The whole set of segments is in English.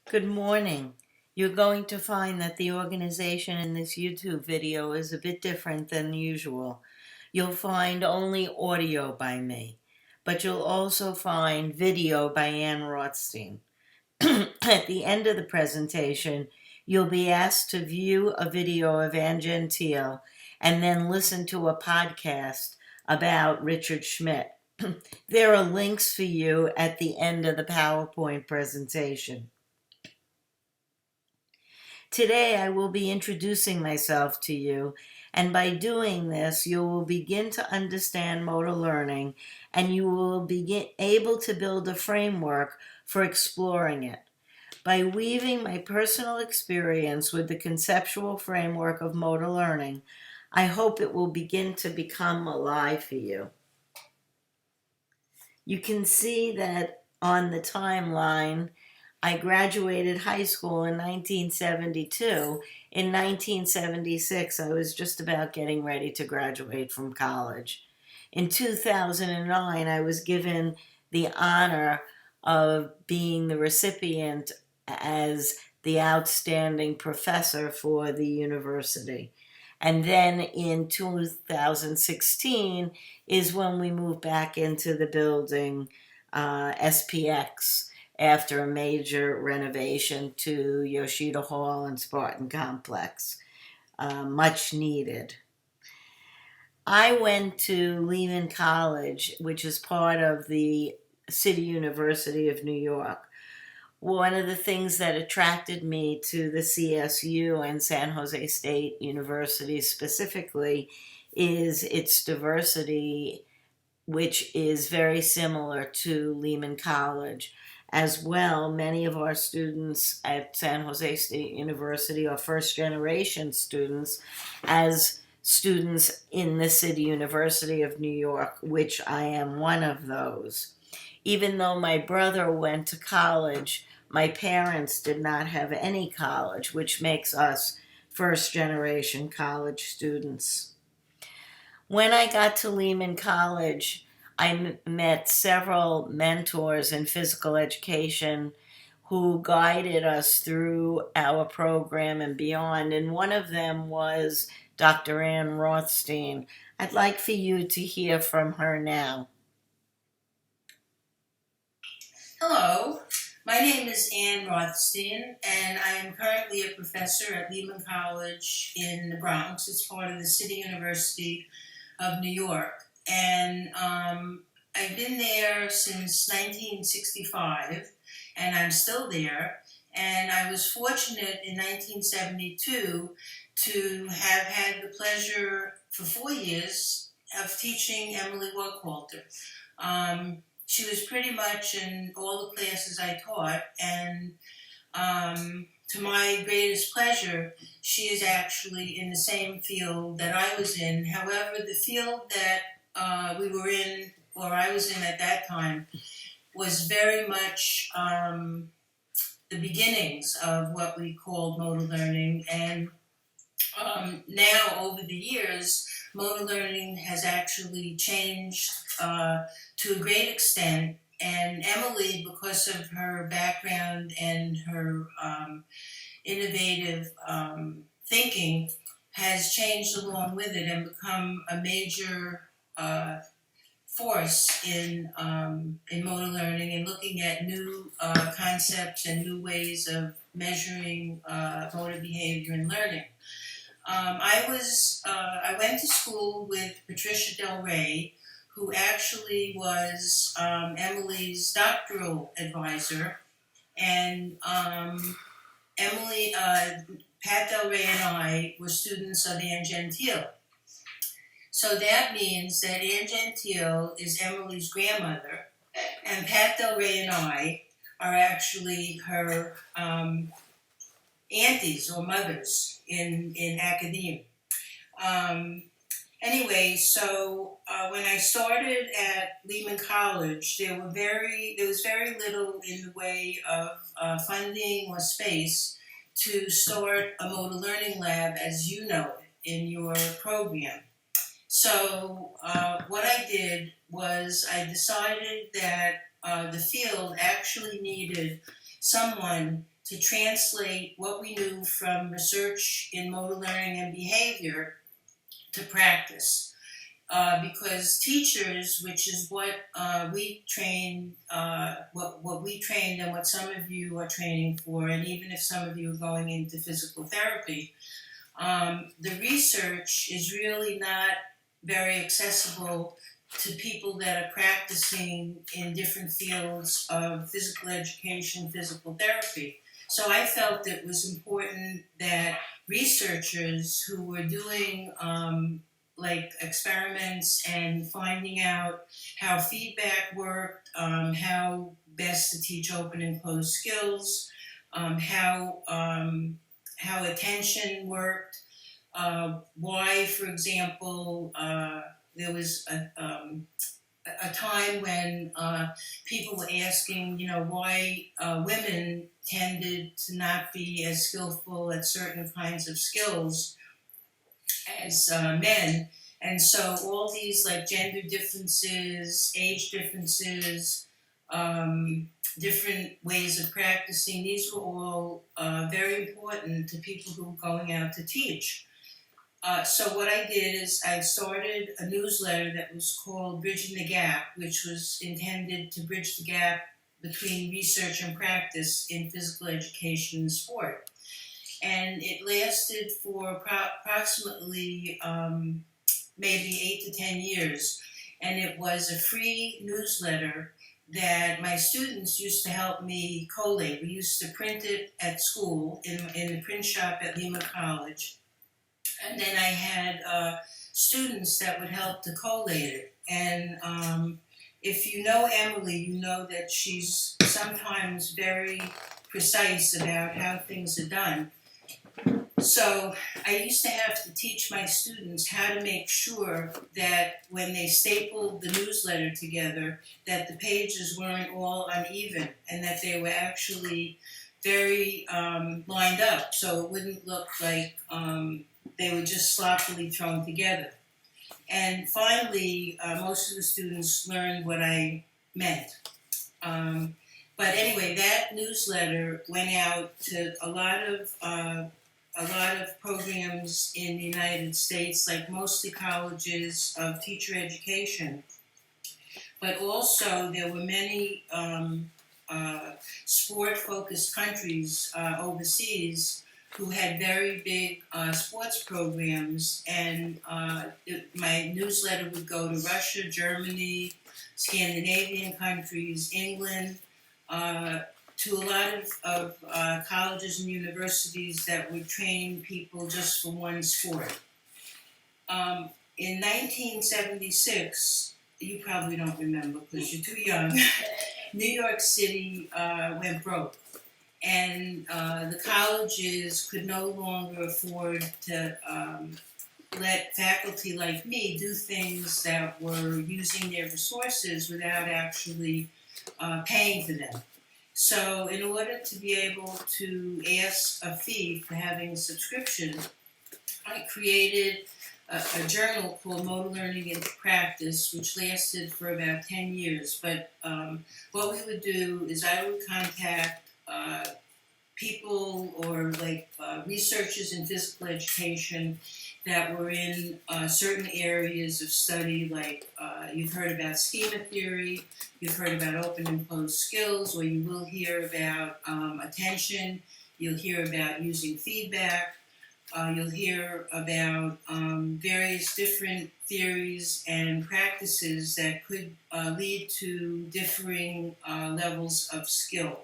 Good morning. You're going to find that the organization in this YouTube video is a bit different than usual. You'll find only audio by me, but you'll also find video by Ann Rothstein. At the end of the presentation, you'll be asked to view a video of Ann Gentile and then listen to a podcast about Richard Schmidt. There are links for you at the end of the PowerPoint presentation. Today, I will be introducing myself to you, and by doing this, you will begin to understand motor learning and you will be able to build a framework for exploring it. By weaving my personal experience with the conceptual framework of motor learning, I hope it will begin to become alive for you. You can see that on the timeline I graduated high school in 1972. In 1976, I was just about getting ready to graduate from college. In 2009, I was given the honor of being the recipient as the outstanding professor for the university. And then in 2016 is when we moved back into the building, SPX, after a major renovation to Yoshida Hall and Spartan Complex. Much needed. I went to Lehman College, which is part of the City University of New York. One of the things that attracted me to the CSU and San Jose State University specifically is its diversity, which is very similar to Lehman College. As well, many of our students at San Jose State University are first generation students, as students in the City University of New York, which I am one of those. Even though my brother went to college, my parents did not have any college, which makes us first generation college students. When I got to Lehman College, I met several mentors in physical education who guided us through our program and beyond, and one of them was Dr. Ann Rothstein. I'd like for you to hear from her now. Hello, my name is Ann Rothstein, and I am currently a professor at Lehman College in the Bronx. It's part of the City University of New York. And I've been there since 1965, and I'm still there. And I was fortunate in 1972 to have had the pleasure for 4 years of teaching Emily Burkhalter. She was pretty much in all the classes I taught, and to my greatest pleasure, she is actually in the same field that I was in. However, the field that we were in, or I was in at that time, was very much the beginnings of what we called motor learning. And now, over the years, motor learning has actually changed to a great extent. And Emily, because of her background and her innovative thinking, has changed along with it and become a major force in motor learning and looking at new concepts and new ways of measuring motor behavior and learning. I went to school with Patricia Del Rey, who actually was Emily's doctoral advisor, and Emily, Pat Del Rey and I were students of Ann Gentile. So that means that Ann Gentile is Emily's grandmother, and Pat Del Rey and I are actually her aunties or mothers in academia. Anyway, so when I started at Lehman College, there was very little in the way of funding or space to start a motor learning lab, as you know, in your program. So what I did was I decided that the field actually needed someone to translate what we knew from research in motor learning and behavior to practice. Because teachers, which is what we train, what we trained and what some of you are training for, and even if some of you are going into physical therapy, the research is really not very accessible to people that are practicing in different fields of physical education, physical therapy. So I felt it was important that researchers who were doing like experiments and finding out how feedback worked, how best to teach open and closed skills, how attention worked, why, for example, there was a time when people were asking, why women tended to not be as skillful at certain kinds of skills as men. And so all these like gender differences, age differences, different ways of practicing, these were all very important to people who were going out to teach. So what I did is I started a newsletter that was called Bridging the Gap, which was intended to bridge the gap between research and practice in physical education and sport. And it lasted for approximately maybe 8 to 10 years. And it was a free newsletter that my students used to help me collate. We used to print it at school in the print shop at Lehman College. And then I had students that would help to collate it. And if you know Emily, you know that she's sometimes very precise about how things are done. So I used to have to teach my students how to make sure that when they stapled the newsletter together, that the pages weren't all uneven and that they were actually very lined up, so it wouldn't look like they were just sloppily thrown together. And finally, most of the students learned what I meant. But anyway, that newsletter went out to a lot of programs in the United States, like mostly colleges of teacher education. But also there were many sport-focused countries overseas who had very big sports programs, and my newsletter would go to Russia, Germany, Scandinavian countries, England, to a lot of colleges and universities that would train people just for one sport. In 1976, you probably don't remember because you're too young, New York City went broke. And the colleges could no longer afford to let faculty like me do things that were using their resources without actually paying for them. So in order to be able to ask a fee for having a subscription, I created a journal called Motor Learning into Practice, which lasted for about 10 years. But what we would do is I would contact people or like researchers in physical education that were in certain areas of study, like you've heard about schema theory, you've heard about open and closed skills, or you will hear about attention, you'll hear about using feedback, you'll hear about various different theories and practices that could lead to differing levels of skill.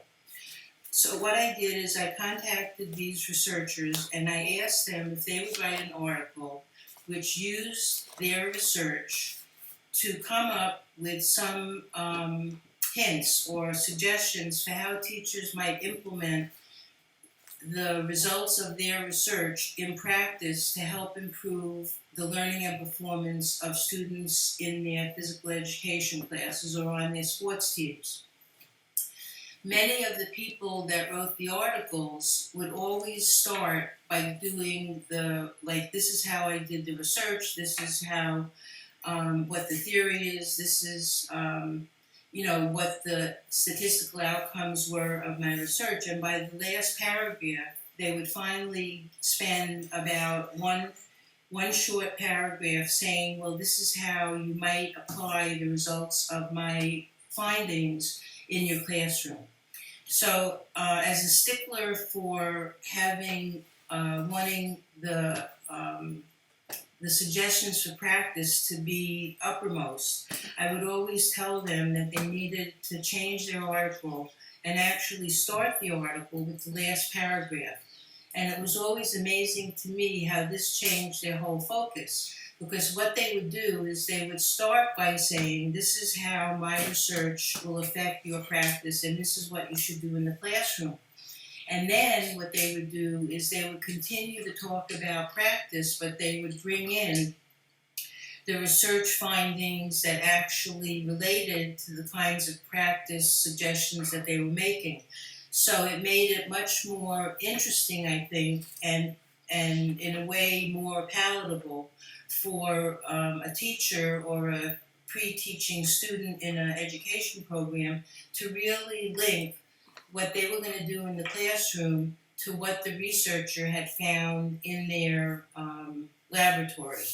So what I did is I contacted these researchers and I asked them if they would write an article which used their research to come up with some hints or suggestions for how teachers might implement the results of their research in practice to help improve the learning and performance of students in their physical education classes or on their sports teams. Many of the people that wrote the articles would always start by doing this is how I did the research, this is how, what the theory is, this is what the statistical outcomes were of my research. And by the last paragraph, they would finally spend about one short paragraph saying, well, this is how you might apply the results of my findings in your classroom. So, as a stickler for wanting the suggestions for practice to be uppermost, I would always tell them that they needed to change their article and actually start the article with the last paragraph. And it was always amazing to me how this changed their whole focus. Because what they would do is they would start by saying, this is how my research will affect your practice, and this is what you should do in the classroom. And then what they would do is they would continue to talk about practice, but they would bring in the research findings that actually related to the kinds of practice suggestions that they were making. So it made it much more interesting, I think, and in a way more palatable for a teacher or a pre-teaching student in an education program to really link what they were going to do in the classroom to what the researcher had found in their laboratory.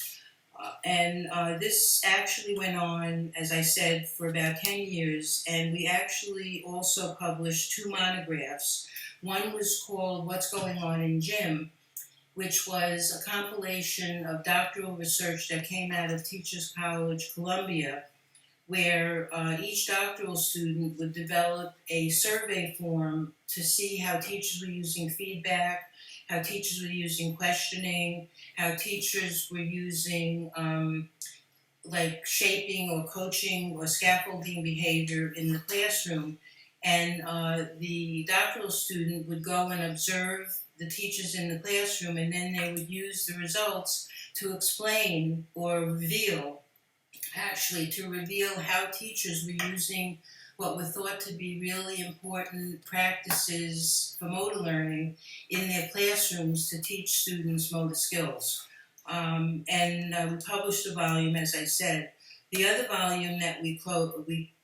This actually went on, as I said, for about 10 years, and we actually also published 2 monographs. One was called What's Going On in Gym, which was a compilation of doctoral research that came out of Teachers College, Columbia, where each doctoral student would develop a survey form to see how teachers were using feedback, how teachers were using questioning, how teachers were using like shaping or coaching or scaffolding behavior in the classroom. And the doctoral student would go and observe the teachers in the classroom, and then they would use the results to explain or reveal how teachers were using what were thought to be really important practices for motor learning in their classrooms to teach students motor skills. We published a volume, as I said. The other volume that we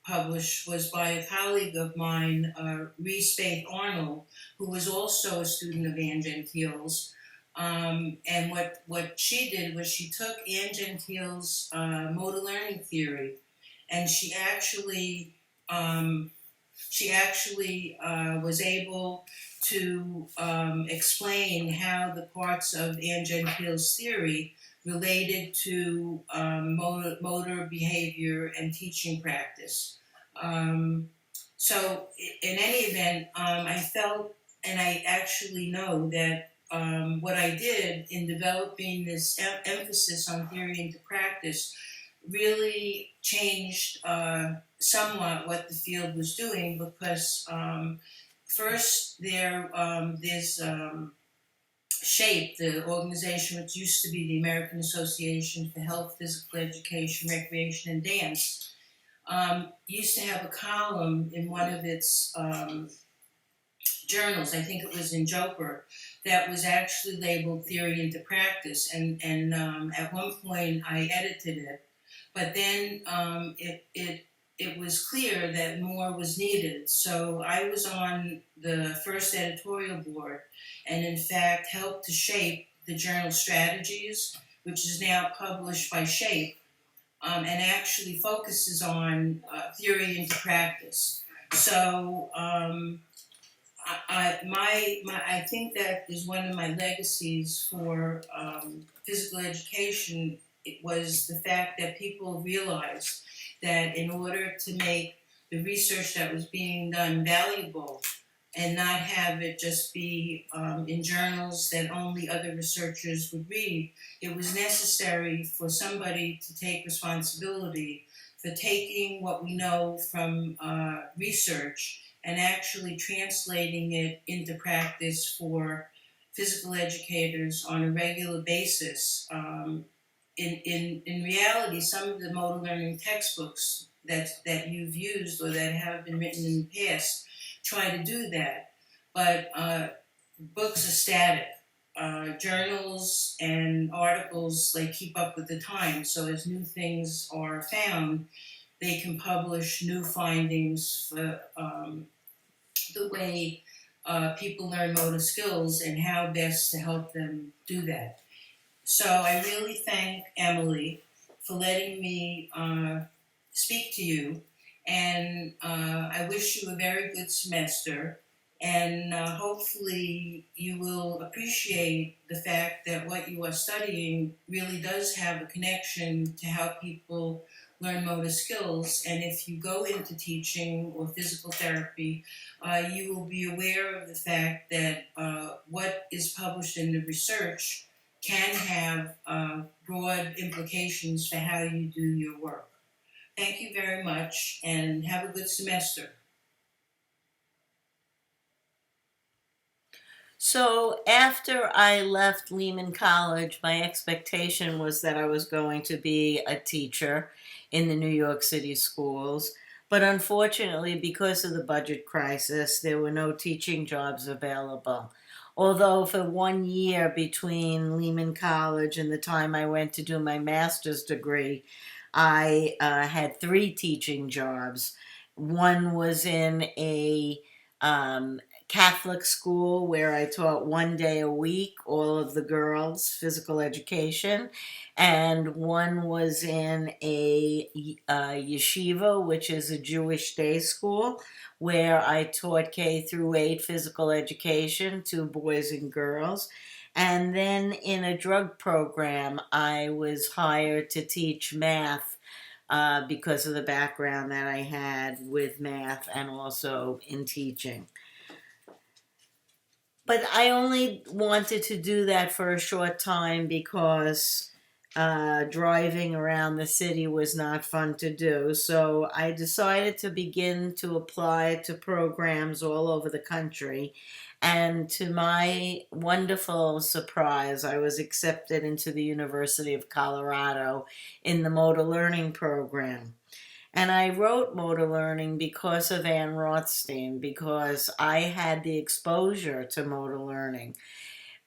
published was by a colleague of mine, Reese Faith Arnold, who was also a student of Ann Gentile's. And what she did was she took Ann Gentile's motor learning theory, and she actually was able to explain how the parts of Ann Gentile's theory related to motor behavior and teaching practice. So in any event, I felt, and I actually know that what I did in developing this emphasis on theory into practice really changed somewhat what the field was doing, because first there's SHAPE, the organization which used to be the American Association for Health, Physical Education, Recreation, and Dance, used to have a column in one of its journals, I think it was in Joker, that was actually labeled Theory into Practice, and at one point I edited it, but then it was clear that more was needed. So I was on the first editorial board, and in fact helped to shape the journal Strategies, which is now published by SHAPE, and actually focuses on theory into practice. So I think that is one of my legacies for physical education. It was the fact that people realized that in order to make the research that was being done valuable and not have it just be in journals that only other researchers would read, it was necessary for somebody to take responsibility for taking what we know from research and actually translating it into practice for physical educators on a regular basis. In reality, some of the motor learning textbooks that you've used or that have been written in the past try to do that, but books are static. Journals and articles, they keep up with the times, so as new things are found, they can publish new findings for the way people learn motor skills and how best to help them do that. So I really thank Emily for letting me speak to you, and I wish you a very good semester. And hopefully, you will appreciate the fact that what you are studying really does have a connection to how people learn motor skills. And if you go into teaching or physical therapy, you will be aware of the fact that what is published in the research can have broad implications for how you do your work. Thank you very much and have a good semester. So after I left Lehman College, my expectation was that I was going to be a teacher in the New York City schools. But unfortunately, because of the budget crisis, there were no teaching jobs available. Although for 1 year between Lehman College and the time I went to do my master's degree, I had three teaching jobs. One was in a um, Catholic school where I taught 1 day a week, all of the girls, physical education. And one was in a yeshiva, which is a Jewish day school, where I taught K through 8 physical education to boys and girls. And then in a drug program, I was hired to teach math because of the background that I had with math and also in teaching. But I only wanted to do that for a short time because driving around the city was not fun to do. So I decided to begin to apply to programs all over the country. And to my wonderful surprise, I was accepted into the University of Colorado in the motor learning program. And I wrote motor learning because of Ann Rothstein, because I had the exposure to motor learning.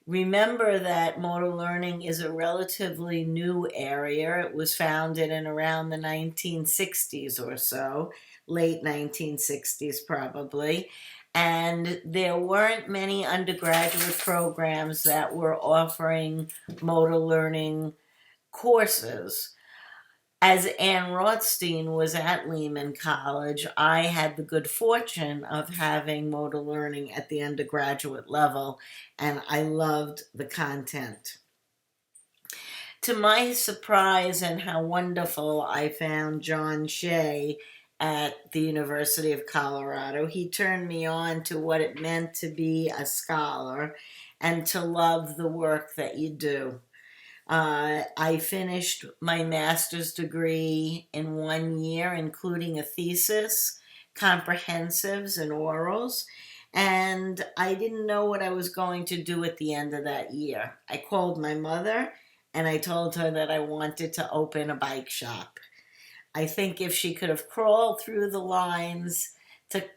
Remember that motor learning is a relatively new area. It was founded in around the 1960s or so, late 1960s probably. And there weren't many undergraduate programs that were offering motor learning courses. As Ann Rothstein was at Lehman College, I had the good fortune of having motor learning at the undergraduate level, and I loved the content. To my surprise and how wonderful, I found John Shea at the University of Colorado. He turned me on to what it meant to be a scholar and to love the work that you do. I finished my master's degree in 1 year, including a thesis, comprehensives, and orals. And I didn't know what I was going to do at the end of that year. I called my mother and I told her that I wanted to open a bike shop. I think if she could have crawled through the lines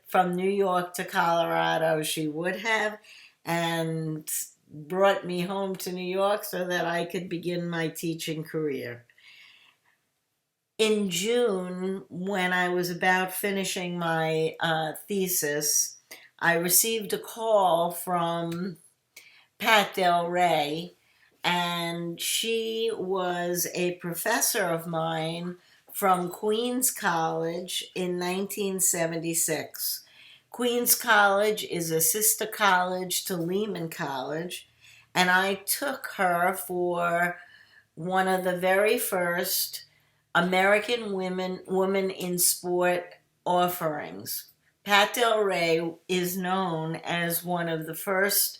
from New York to Colorado, she would have. And brought me home to New York so that I could begin my teaching career. In June, when I was about finishing my thesis, I received a call from Pat Del Rey, and she was a professor of mine from Queens College in 1976. Queens College is a sister college to Lehman College, and I took her for one of the very first American Women in Sport offerings. Pat Del Rey is known as one of the first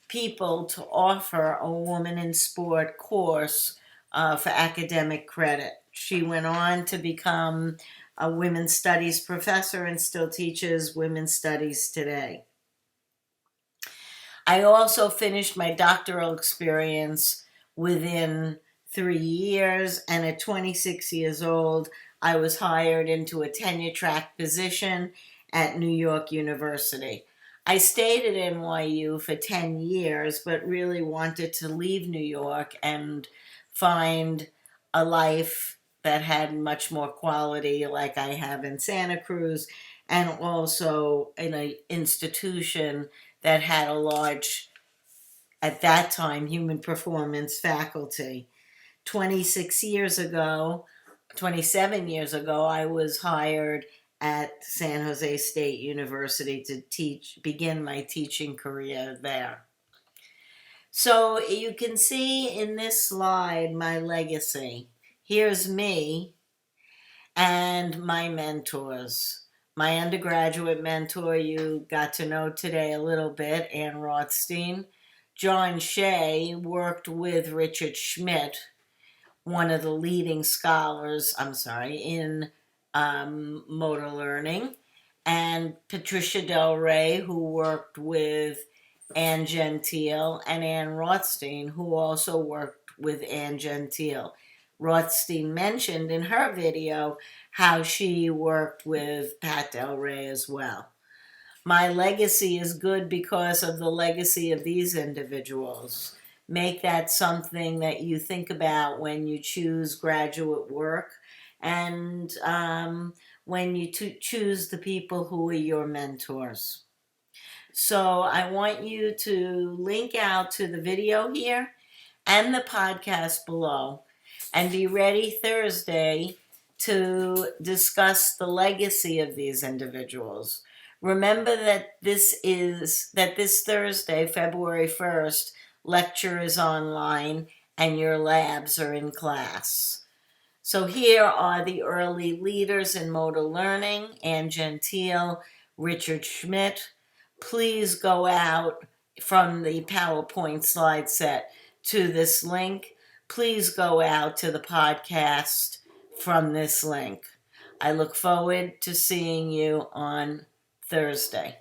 people to offer a Woman in Sport course for academic credit. She went on to become a women's studies professor and still teaches women's studies today. I also finished my doctoral experience within 3 years, and at 26 years old, I was hired into a tenure track position at New York University. I stayed at NYU for 10 years, but really wanted to leave New York and find a life that had much more quality, like I have in Santa Cruz, and also in an institution that had a large, at that time, human performance faculty. 26 years ago, 27 years ago, I was hired at San Jose State University to begin my teaching career there. So you can see in this slide my legacy. Here's me and my mentors. My undergraduate mentor, you got to know today a little bit, Ann Rothstein. John Shea worked with Richard Schmidt, one of the leading scholars, in motor learning, and Patricia Del Rey, who worked with Ann Gentile, and Ann Rothstein, who also worked with Ann Gentile. Rothstein mentioned in her video how she worked with Pat Del Rey as well. My legacy is good because of the legacy of these individuals. Make that something that you think about when you choose graduate work, and when you choose the people who are your mentors. So I want you to link out to the video here and the podcast below, and be ready Thursday to discuss the legacy of these individuals. Remember that this Thursday, February 1st, lecture is online and your labs are in class. So here are the early leaders in motor learning: Ann Gentile, Richard Schmidt. Please go out from the PowerPoint slide set to this link. Please go out to the podcast from this link. I look forward to seeing you on Thursday.